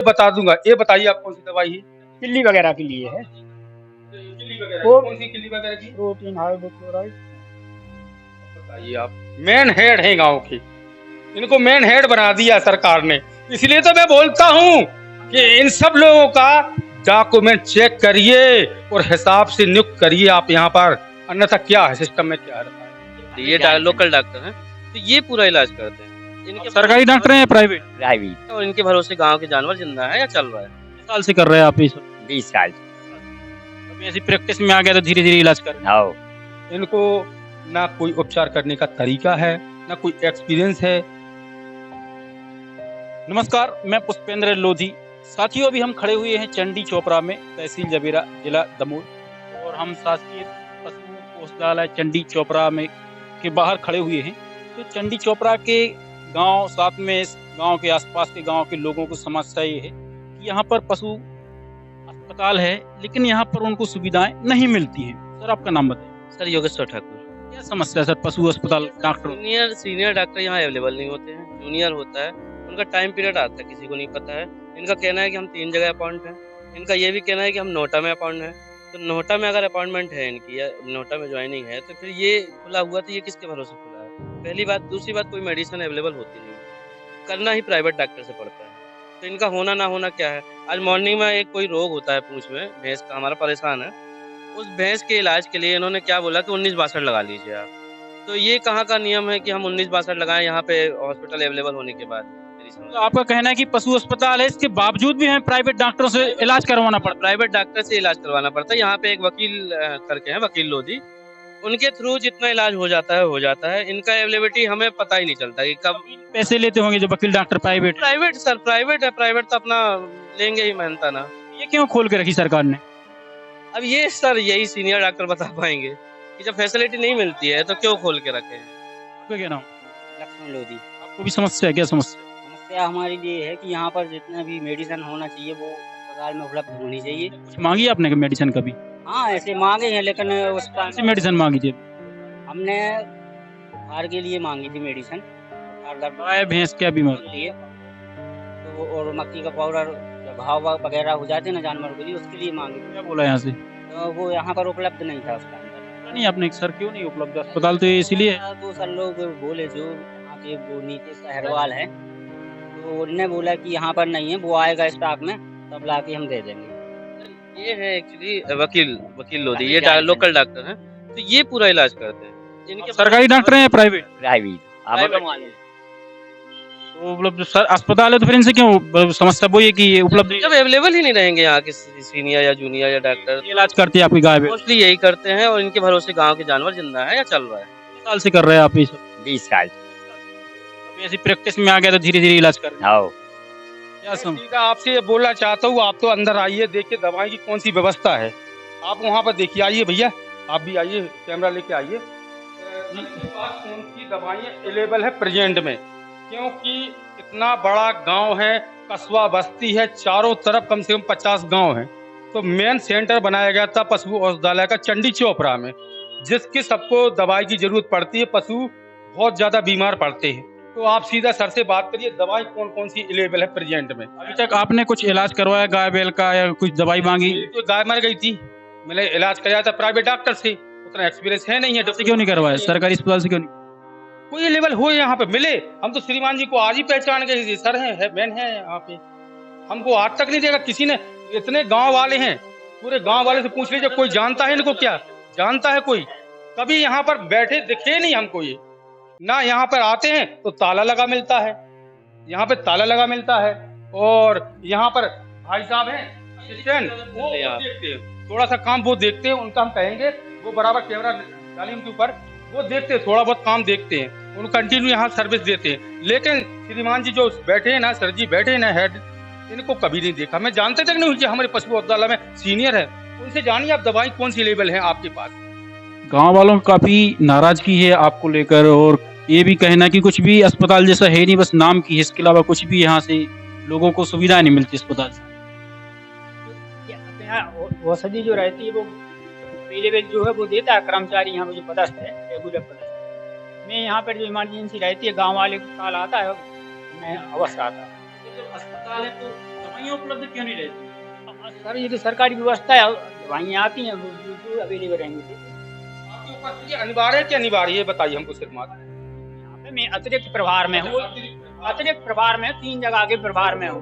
बता दूंगा। ये बताइए आप कौन सी दवाई है? किल्ली वगैरह के लिए है। किल्ली वगैरह वो कौन सी किल्ली वगैरह की? Protein hydrochloride. बताइए आप। मेन हेड है गांव की, इनको मेन हेड बना दिया सरकार ने। इसलिए तो मैं बोलता हूँ कि इन सब लोगों का डॉक्यूमेंट चेक करिए और हिसाब से नियुक्त करिए आप यहाँ पर, अन्यथा क्या है सिस्टम में, क्या है? ये लोकल डॉक्टर हैं तो ये पूरा इलाज करते हैं। इनके सरकारी डॉक्टर हैं या प्राइवेट? प्राइवेट। और इनके भरोसे गांव के जानवर जिंदा है या चल रहा है। कितने साल से कर रहे हैं आप ये सब? 20 साल। अभी ऐसी प्रैक्टिस में आ गया तो धीरे धीरे इलाज कर। हाँ। इनको ना कोई उपचार करने का तरीका है, ना कोई एक्सपीरियंस है। नमस्कार, मैं पुष्पेंद्र लोधी। साथियों, अभी हम खड़े हुए हैं चंडी चोपड़ा में, तहसील जबीरा, जिला दमोह, और हम शासकीय पशु औषधालय चंडी चोपड़ा में के बाहर खड़े हुए हैं। तो चंडी चोपड़ा के गांव, साथ में इस गांव के आसपास के गांव के लोगों को समस्या ये है कि यहाँ पर पशु अस्पताल है, लेकिन यहाँ पर उनको सुविधाएं नहीं मिलती हैं। सर, आपका नाम बताइए। सर योगेश्वर ठाकुर। क्या समस्या है सर पशु अस्पताल डॉक्टर? सीनियर डॉक्टर यहाँ अवेलेबल नहीं होते हैं। जूनियर होता है, उनका टाइम पीरियड आता है, किसी को नहीं पता है। इनका कहना है कि हम 3 जगह अपॉइंट हैं। इनका ये भी कहना है कि हम नोटा में अपॉइंट हैं। तो नोटा में अगर अपॉइंटमेंट है इनकी या नोटा में ज्वाइनिंग है तो फिर ये खुला हुआ तो ये किसके भरोसे खुला है? पहली बात। दूसरी बात, कोई मेडिसिन अवेलेबल होती नहीं है, करना ही प्राइवेट डॉक्टर से पड़ता है। तो इनका होना ना होना क्या है? आज मॉर्निंग में एक कोई रोग होता है पूंछ में, भैंस का हमारा परेशान है, उस भैंस के इलाज के लिए इन्होंने क्या बोला कि 1962 लगा लीजिए आप। तो ये कहाँ का नियम है कि हम 1962 लगाएं यहाँ पे हॉस्पिटल अवेलेबल होने के बाद? तो आपका कहना है कि पशु अस्पताल है, इसके बावजूद भी हमें प्राइवेट डॉक्टरों से इलाज करवाना पड़ता है? प्राइवेट डॉक्टर से इलाज करवाना पड़ता है। यहाँ पे एक वकील करके हैं, वकील लोधी, उनके थ्रू जितना इलाज हो जाता है हो जाता है। इनका अवेलेबिलिटी हमें पता ही नहीं चलता कि कब। पैसे लेते होंगे जो वकील doctor private? Private sir, private है, प्राइवेट तो अपना लेंगे ही मेहनता ना। ये क्यों खोल के रखी सरकार ने? अब ये सर यही सीनियर डॉक्टर बता पाएंगे कि जब फैसिलिटी नहीं मिलती है तो क्यों खोल के रखे हैं। आपका क्या नाम? लक्ष्मण लोधी। आपको भी समस्या है? क्या समस्या? समस्या हमारी ये है कि यहाँ पर जितना भी मेडिसिन होना चाहिए वो अस्पताल में उपलब्ध होनी चाहिए। कुछ मांगी आपने मेडिसिन कभी? हाँ, ऐसे मांगे हैं, लेकिन उस कौन सी मेडिसिन मांगी थी? हमने बुखार के लिए मांगी थी मेडिसिन, बुखार दर्द गाय भैंस क्या बीमारी? के लिए। तो और मक्खी का पाउडर, जब घाव वगैरह हो जाते हैं ना जानवर के लिए, उसके लिए मांगी थी। क्या बोला यहाँ से? तो वो यहाँ पर उपलब्ध नहीं था उसका अंदर। नहीं आपने, सर क्यों नहीं उपलब्ध? अस्पताल तो इसीलिए है। तो सर लोग बोले, जो यहाँ के वो नीतीश अहरवाल है, तो उनने बोला कि यहाँ पर नहीं है, वो आएगा स्टॉक में तब लाके हम दे देंगे। ये है एक्चुअली वकील लोधी, ये लोकल डॉक्टर हैं तो ये पूरा इलाज करते हैं। इनके सरकारी डॉक्टर हैं या प्राइवेट? प्राइवेट। तो उपलब्ध सर अस्पताल है तो फिर इनसे क्यों समस्या वो है कि ये उपलब्ध नहीं? जब अवेलेबल ही नहीं रहेंगे यहाँ के सीनियर या जूनियर या डॉक्टर, ये इलाज करती है आपकी गाय भैंस? मोस्टली यही करते हैं। और इनके भरोसे गांव के जानवर जिंदा है या चल रहा है। कितने साल से कर रहे हैं आप ये सब? 20 साल। अभी ऐसी प्रैक्टिस में आ गया तो धीरे धीरे इलाज कर। हाँ। क्या सम सीधा आपसे ये बोलना चाहता हूँ, आप तो अंदर आइए, देखिए दवाई की कौन सी व्यवस्था है। आप वहाँ पर देखिए, आइए भैया, आप भी आइए, कैमरा लेके आइए। आपके पास कौन सी दवाइयाँ अवेलेबल है प्रेजेंट में? क्योंकि इतना बड़ा गांव है, कस्बा बस्ती है, चारों तरफ कम से कम 50 गांव हैं। तो मेन सेंटर बनाया गया था पशु औषधालय का चंडी चोपड़ा में, जिसकी सबको दवाई की जरूरत पड़ती है। पशु बहुत ज्यादा बीमार पड़ते हैं। तो आप सीधा सर से बात करिए, दवाई कौन कौन सी अवेलेबल है प्रेजेंट में? अभी तक आपने कुछ इलाज करवाया गाय बैल का, या कुछ दवाई मांगी? तो गाय मर गई थी, मैंने इलाज कराया था प्राइवेट डॉक्टर से, उतना एक्सपीरियंस है नहीं है। से क्यों नहीं करवाया? सरकारी अस्पताल से क्यों नहीं? कोई लेवल हो यहाँ पे मिले। हम तो श्रीमान जी को आज ही पहचान गए, सर है मैन है यहाँ पे। हमको आज तक नहीं देखा किसी ने। इतने गांव वाले हैं, पूरे गांव वाले से पूछ लीजिए, कोई जानता है इनको? क्या जानता है कोई? कभी यहाँ पर बैठे दिखे नहीं हमको ये ना। यहाँ पर आते हैं तो ताला लगा मिलता है, यहाँ पे ताला लगा मिलता है। और यहाँ पर भाई साहब हैं असिस्टेंट, वो देखते हैं थोड़ा सा काम, वो देखते हैं। उनका हम कहेंगे वो बराबर कैमरा डालिए उनके ऊपर, वो देखते हैं, थोड़ा बहुत काम देखते हैं, उन कंटिन्यू यहाँ सर्विस देते हैं। लेकिन श्रीमान जी जो बैठे हैं ना, सर जी बैठे हैं ना हेड, इनको कभी नहीं देखा। मैं जानते तक नहीं कि हमारे पशु औषधालय में सीनियर है। उनसे जानिए आप दवाई कौन सी लेवल है आपके पास। गांव वालों को काफी नाराजगी है आपको लेकर, और ये भी कहना कि कुछ भी अस्पताल जैसा है नहीं, बस नाम की है, इसके अलावा कुछ भी यहाँ से लोगों को सुविधा नहीं मिलती अस्पताल से। औषधि जो रहती है वो पहले जो है वो देता है कर्मचारी यहाँ पे जो पदस्थ है, रेगुलर पदस्थ। मैं यहाँ पर जो इमरजेंसी रहती है, गांव वाले को कॉल आता है, मैं अवश्य आता है। अस्पताल है तो दवाइयाँ उपलब्ध क्यों नहीं रहती? सर ये तो सरकारी व्यवस्था है, दवाइयाँ आती हैं जो अवेलेबल रहेंगी। आपके ऊपर ये अनिवार्य है कि अनिवार्य है, बताइए हमको सिर्फ मात्र। यहाँ पे मैं अतिरिक्त प्रभार में हूँ, अतिरिक्त प्रभार में 3 जगह के प्रभार में हूँ,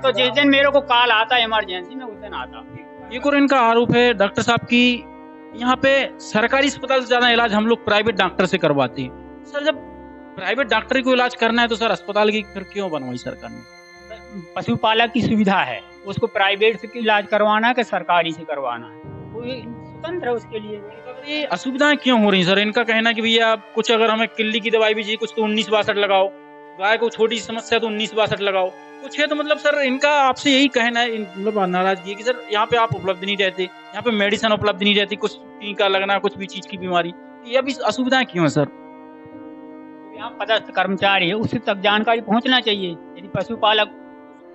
तो जिस दिन मेरे को कॉल आता है इमरजेंसी में उस दिन आता। एक और इनका आरोप है डॉक्टर साहब की, यहाँ पे सरकारी अस्पताल से ज्यादा इलाज हम लोग प्राइवेट डॉक्टर से करवाते हैं। सर जब प्राइवेट डॉक्टर को इलाज करना है तो सर अस्पताल की फिर क्यों बनवाई सरकार ने? पशुपालक की सुविधा है, उसको प्राइवेट से इलाज करवाना है कि सरकारी से करवाना है, वो स्वतंत्र है उसके लिए। ये असुविधाएं क्यों हो रही हैं सर? इनका कहना है कि भैया कुछ अगर हमें किल्ली की दवाई भी चाहिए कुछ तो 1962 लगाओ, गाय को छोटी समस्या तो 1962 लगाओ, कुछ है तो मतलब सर इनका आपसे यही कहना है, मतलब नाराजगी है कि सर यहाँ पे आप उपलब्ध नहीं रहते, यहाँ पे मेडिसिन उपलब्ध नहीं रहती, कुछ टीका लगना कुछ भी चीज की बीमारी, ये अभी असुविधाएं क्यों है सर? यहाँ पदस्थ कर्मचारी है उसी तक जानकारी पहुंचना चाहिए। यदि पशुपालक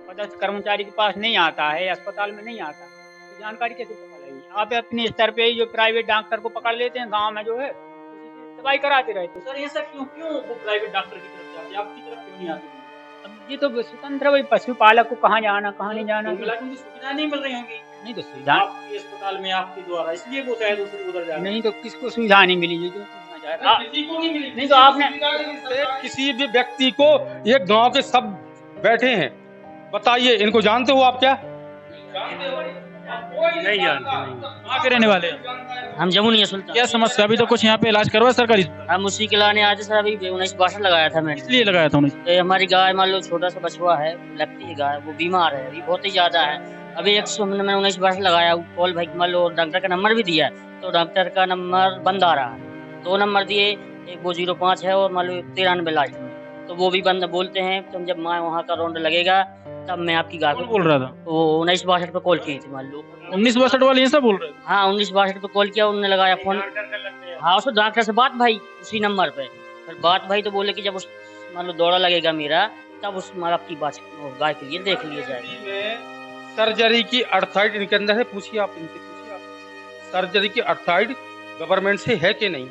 पदस्थ कर्मचारी के पास नहीं आता है, अस्पताल में नहीं आता, तो जानकारी कैसे पता लगेगी? आप अपने स्तर पे ही जो प्राइवेट डॉक्टर को पकड़ लेते हैं, गांव में जो है उसी से दवाई कराते रहते हैं। सर ये सब क्यों वो प्राइवेट डॉक्टर की तरफ जाते हैं, आपकी तरफ क्यों नहीं आते? अब ये तो स्वतंत्र है, पशुपालक को कहाँ जाना कहाँ नहीं जाना, क्योंकि सुविधा नहीं मिल रही होंगी नहीं तो सुविधा आपके अस्पताल में आपके द्वारा, इसलिए वो शायद दूसरे उधर जा रहे हैं। नहीं तो किसको सुविधा नहीं मिली, ये जो किसी को नहीं मिली। नहीं तो आपने किसी भी व्यक्ति को, ये गांव के सब बैठे हैं, बताइए इनको जानते हो आप क्या? नहीं जानते। कहाँ के रहने वाले हैं? हम जमुनिया सुल्तान। क्या समस्या? अभी तो कुछ यहाँ पे इलाज करवा सरकारी? हम उसी के लाने आए थे सर, अभी 1962 लगाया था मैंने। इसलिए लगाया था उन्हें। हमारी गाय मान लो छोटा सा बछुआ है, लगती है गाय, वो बीमार है, अभी बहुत ही ज्यादा है। अभी 100 में 1962 लगाया, कॉल भाई मान लो डॉक्टर का नंबर भी दिया, तो डॉक्टर का नंबर बंद आ रहा है। 2 नंबर दिए, एक वो 05 है और मान लो 93 लास्ट में, तो वो भी बंद बोलते हैं। तुम जब मैं वहाँ का राउंड लगेगा तब मैं आपकी गाय को बोल रहा था। वो 1962 पे कॉल की थी मान लो। 1962 वाले ऐसा बोल रहे थे? हाँ 1962 पे कॉल किया, उन्होंने लगाया फोन। हाँ उसको डॉक्टर से बात भाई उसी नंबर पे, फिर बात भाई तो बोले कि जब उस मान लो दौरा लगेगा मेरा तब उस आपकी बात गाय के लिए देख लिया जाएगा। सर्जरी की अर्थाइड इनके अंदर है, पूछिए आप इनसे, पूछिए आप सर्जरी की अर्थाइड गवर्नमेंट से है कि नहीं?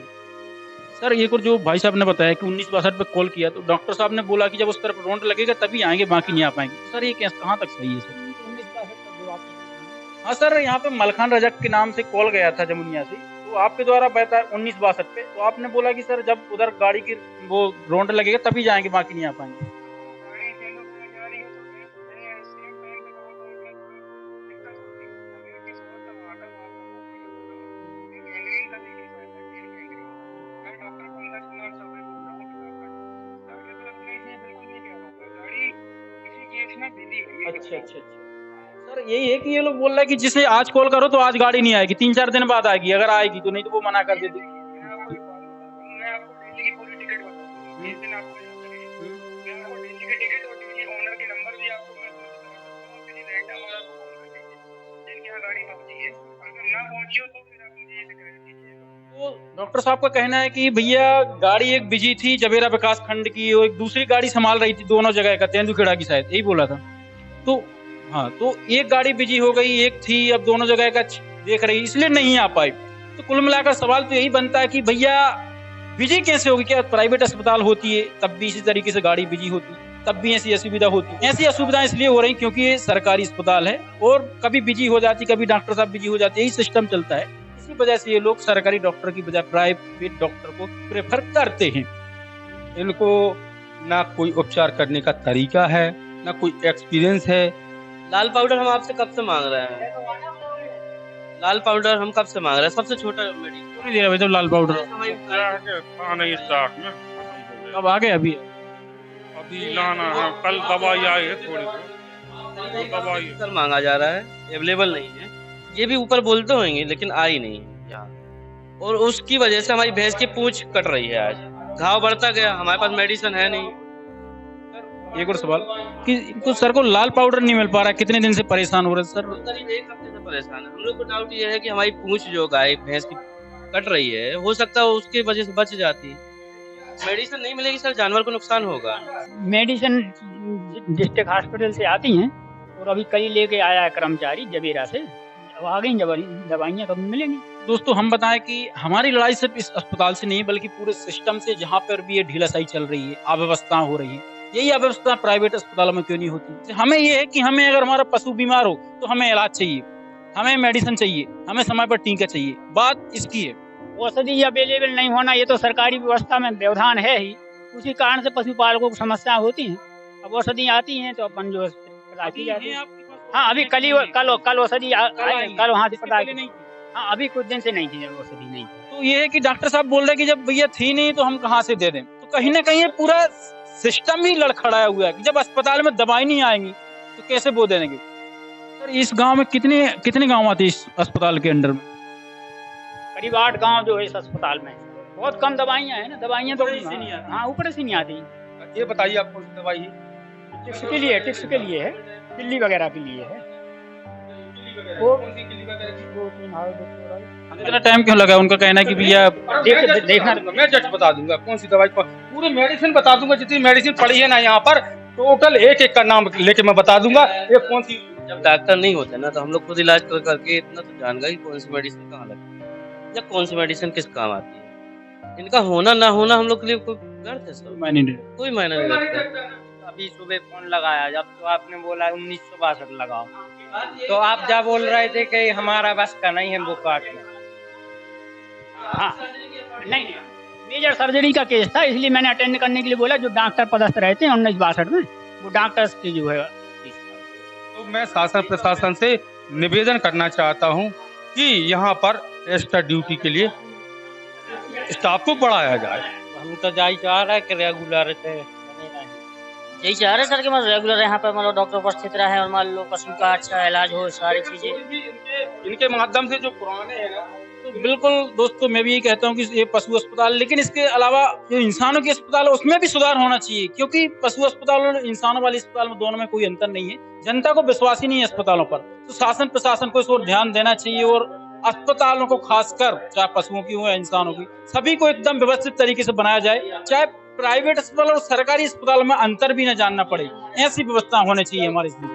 सर एक और जो भाई साहब ने बताया कि 1962 पे कॉल किया तो डॉक्टर साहब ने बोला कि जब उस तरफ राउंड लगेगा तभी आएंगे, बाकी नहीं आ पाएंगे। सर ये कहाँ तक सही है सर? हाँ सर यहाँ पे मलखान रजक के नाम से कॉल गया था जमुनिया से, तो आपके द्वारा बताया 1962 पे, तो आपने बोला कि सर जब उधर गाड़ी की वो राउंड लगेगा तभी जाएंगे, बाकी नहीं आ पाएंगे। अच्छा अच्छा अच्छा सर यही है कि ये लोग बोल रहे हैं कि जिसे आज कॉल करो तो आज गाड़ी नहीं आएगी, 3-4 दिन बाद आएगी, अगर आएगी तो, नहीं तो वो मना कर देती। तो डॉक्टर साहब का कहना है कि भैया गाड़ी एक बिजी थी जबेरा विकास खंड की और एक दूसरी गाड़ी संभाल रही थी, दोनों जगह का, तेंदुखेड़ा की शायद, यही बोला था। तो हाँ तो एक गाड़ी बिजी हो गई, एक थी, अब दोनों जगह का देख रही, इसलिए नहीं आ पाई। तो कुल मिलाकर सवाल तो यही बनता है कि भैया बिजी कैसे होगी? क्या प्राइवेट अस्पताल होती है तब भी इसी तरीके से गाड़ी बिजी होती, तब भी ऐसी असुविधा होती? ऐसी असुविधाएं इसलिए हो रही क्योंकि ये सरकारी अस्पताल है और कभी बिजी हो जाती, कभी डॉक्टर साहब बिजी हो जाते, यही सिस्टम चलता है। इसी वजह से ये लोग सरकारी डॉक्टर की बजाय प्राइवेट डॉक्टर को प्रेफर करते हैं। इनको ना कोई उपचार करने का तरीका है, ना कोई एक्सपीरियंस है। लाल पाउडर हम आपसे कब से मांग रहे हैं? लाल पाउडर हम कब से मांग रहे हैं? सबसे छोटा मेडिकल नहीं दे रहा भाई जब लाल पाउडर नहीं स्टॉक में अब आ गए। अभी लाना है, कल दवाई आई है थोड़ी दवाई सर मांगा जा रहा है, अवेलेबल नहीं है। ये भी ऊपर बोलते होंगे लेकिन आई नहीं है यहाँ, और उसकी वजह से हमारी भैंस की पूंछ कट रही है। आज घाव बढ़ता गया, हमारे पास मेडिसिन है नहीं। एक और सवाल कि तो सर को लाल पाउडर नहीं मिल पा रहा है, कितने दिन से परेशान हो रहे हैं सर? करीब 1 हफ्ते से परेशान है। हम लोग को डाउट ये है कि हमारी पूंछ जो गाय भैंस की कट रही है, हो सकता है उसकी वजह से बच जाती। मेडिसिन नहीं मिलेगी सर, जानवर को नुकसान होगा। मेडिसिन डिस्ट्रिक्ट हॉस्पिटल से आती हैं और अभी कल लेके आया है कर्मचारी जबेरा से, अब आ गई दवाइयाँ कब मिलेंगी। दोस्तों हम बताएं कि हमारी लड़ाई सिर्फ इस अस्पताल से नहीं बल्कि पूरे सिस्टम से, जहाँ पर भी ये ढीलासाई चल रही है, अव्यवस्था हो रही है, यही अव्यवस्था प्राइवेट अस्पतालों में क्यों नहीं होती? हमें ये है कि हमें अगर हमारा पशु बीमार हो तो हमें इलाज चाहिए, हमें मेडिसिन चाहिए, हमें समय पर टीका चाहिए। बात इसकी है। औषधि अवेलेबल नहीं होना ये तो सरकारी व्यवस्था में व्यवधान है ही, उसी कारण से पशुपालकों को समस्या होती है। अब औषधि आती हैं तो अपन जो है इलाज की जाती है। हाँ, अभी कल औषधि कल वहाँ से पता नहीं। हाँ, अभी कुछ दिन से नहीं थी औषधि नहीं थी। तो ये है कि डॉक्टर साहब बोल रहे हैं कि जब भैया थी नहीं तो हम कहाँ से दे दें। तो कहीं ना कहीं पूरा सिस्टम ही लड़खड़ाया हुआ है कि जब अस्पताल में दवाई नहीं आएंगी तो कैसे वो देंगे। सर इस गांव में कितने गांव आते हैं इस अस्पताल के अंडर में? करीब 8 गांव जो है इस अस्पताल में। बहुत कम दवाइयाँ हैं ना, दवाइयाँ तो हाँ ऊपर से नहीं आती। ये बताइए आप कौन सी दवाई है? टिक्स के लिए है, पिल्ली वगैरह के लिए है। इतना टाइम क्यों लगा? उनका कहना है कि भैया देखना मैं जस्ट बता दूंगा कौन सी दवाई, पूरी मेडिसिन बता दूंगा जितनी मेडिसिन पड़ी है ना यहाँ पर, टोटल एक का नाम लेके मैं बता दूंगा ये कौन सी। जब डॉक्टर नहीं होते ना तो हम लोग खुद इलाज करके इतना तो जान गए कि कौन सी मेडिसिन कहाँ लगती है या कौन सी मेडिसिन किस काम आती है। इनका होना ना होना हम लोग के लिए कोई व्यर्थ है सर, कोई मायने नहीं रखता। अभी सुबह फोन लगाया जब तो आपने बोला 1962 लगाओ, तो आप क्या बोल रहे थे कि हमारा बस का नहीं है वो काटना। हाँ नहीं, मेजर सर्जरी का केस था इसलिए मैंने अटेंड करने के लिए बोला। जो डॉक्टर पदस्थ रहते हैं 1962 में वो डॉक्टर की जो है। तो मैं शासन प्रशासन से निवेदन करना चाहता हूँ कि यहाँ पर एक्स्ट्रा ड्यूटी के लिए स्टाफ को बढ़ाया जाए। हम तो जाई चाह रहे कि रेगुलर थे, यही चाह रहे सर कि मतलब रेगुलर यहाँ पर मतलब डॉक्टर उपस्थित रहे और मान लो पशु का अच्छा इलाज हो, सारी चीजें इनके माध्यम से जो पुराने हैं ना। तो बिल्कुल दोस्तों मैं भी यही कहता हूँ कि ये पशु अस्पताल, लेकिन इसके अलावा जो इंसानों के अस्पताल है उसमें भी सुधार होना चाहिए, क्योंकि पशु अस्पताल और इंसानों वाले अस्पताल में दोनों में कोई अंतर नहीं है। जनता को विश्वास ही नहीं है अस्पतालों पर, तो शासन प्रशासन को इस ओर ध्यान देना चाहिए और अस्पतालों को खासकर चाहे पशुओं की हो या इंसानों की, सभी को एकदम व्यवस्थित तरीके से बनाया जाए। चाहे प्राइवेट अस्पताल और सरकारी अस्पताल में अंतर भी न जानना पड़े, ऐसी व्यवस्था होनी चाहिए हमारे इसमें।